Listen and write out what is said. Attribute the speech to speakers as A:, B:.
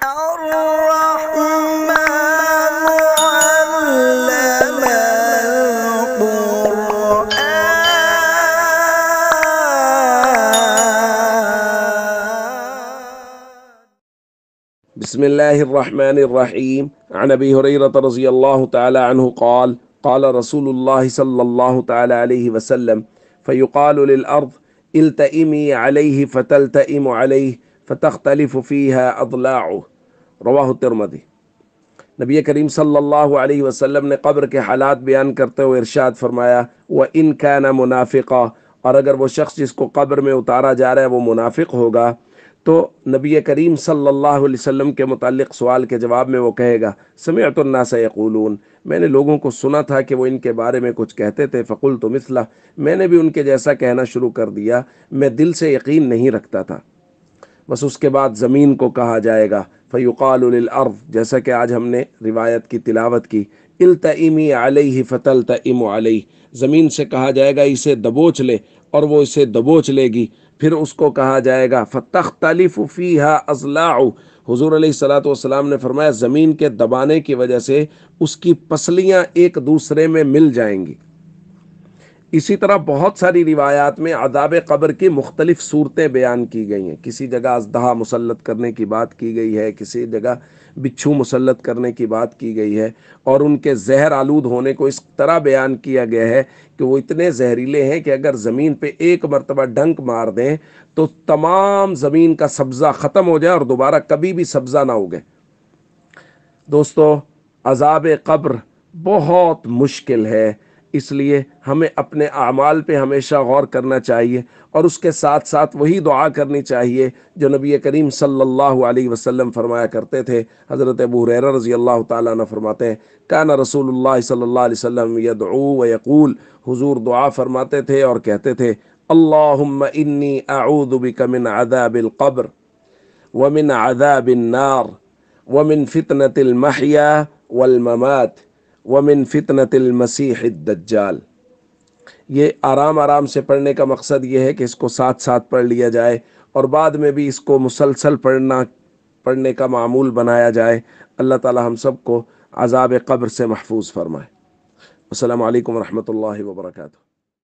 A: الرحمن علم القرآن.
B: بسم الله الرحمن الرحيم. عن أبي هريرة رضي الله تعالى عنه قال قال رسول الله صلى الله تعالى عليه وسلم فيقال للأرض التئمي عليه فتلتئم عليه فتختلف فيها أضلاعه. رواہ الترمذی۔ نبی کریم صلی اللہ علیہ وسلم نے قبر کے حالات بیان کرتے ہوئے ارشاد فرمایا وَإِن كَانَ مُنَافِقًا، اور اگر وہ شخص جس کو قبر میں اتارا جا رہا ہے وہ منافق ہوگا تو نبی کریم صلی اللہ علیہ وسلم کے متعلق سوال کے جواب میں وہ کہے گا سمعت الناس یقولون، میں نے لوگوں کو سنا تھا کہ وہ ان کے بارے میں کچھ کہتے تھے، فقلت مثلہ، میں نے بھی ان کے جیسا کہنا شروع کر دیا، میں دل سے یقین نہیں رکھتا تھا۔ بس اس کے بعد زمین کو کہا جائے گا فیقال للارض، جیسا کہ آج ہم نے روایت کی تلاوت کی، التئمی علیہ فتلتئم علیہ، زمین سے کہا جائے گا اسے دبوچ لے، اور وہ اسے دبوچ لے گی۔ پھر اس کو کہا جائے گا فتختلف فیہا اضلاع، حضور علیہ الصلوۃ والسلام نے فرمایا زمین کے دبانے کی وجہ سے اس کی پسلیاں ایک دوسرے میں مل جائیں گی۔ اسی طرح بہت ساری روایات میں عذاب قبر کی مختلف صورتیں بیان کی گئی ہیں۔ کسی جگہ اژدہا مسلط کرنے کی بات کی گئی ہے، کسی جگہ بچھو مسلط کرنے کی بات کی گئی ہے، اور ان کے زہر آلود ہونے کو اس طرح بیان کیا گیا ہے کہ وہ اتنے زہریلے ہیں کہ اگر زمین پہ ایک مرتبہ ڈنک مار دیں تو تمام زمین کا سبزہ ختم ہو جائے اور دوبارہ کبھی بھی سبزہ نہ اگے۔ دوستو، عذاب قبر بہت مشکل ہے، اس لیے ہمیں اپنے اعمال پہ ہمیشہ غور کرنا چاہیے، اور اس کے ساتھ ساتھ وہی دعا کرنی چاہیے جو نبی کریم صلی اللہ علیہ وسلم فرمایا کرتے تھے۔ حضرت ابو ہریرہ رضی اللہ تعالیٰ عنہ فرماتے ہیں کان رسول اللہ صلی اللہ علیہ وسلم یدعو ویقول، حضور دعا فرماتے تھے اور کہتے تھے اللہم انی اعوذ بک من عذاب القبر ومن عذاب النار ومن فتنة المحیا والممات ومن فتنة المسیح الدجال۔ یہ آرام سے پڑھنے کا مقصد یہ ہے کہ اس کو ساتھ ساتھ پڑھ لیا جائے، اور بعد میں بھی اس کو مسلسل پڑھنے کا معمول بنایا جائے۔ اللہ تعالی ہم سب کو عذاب قبر سے محفوظ فرمائے۔ السلام علیکم ورحمۃ اللہ وبرکاتہ۔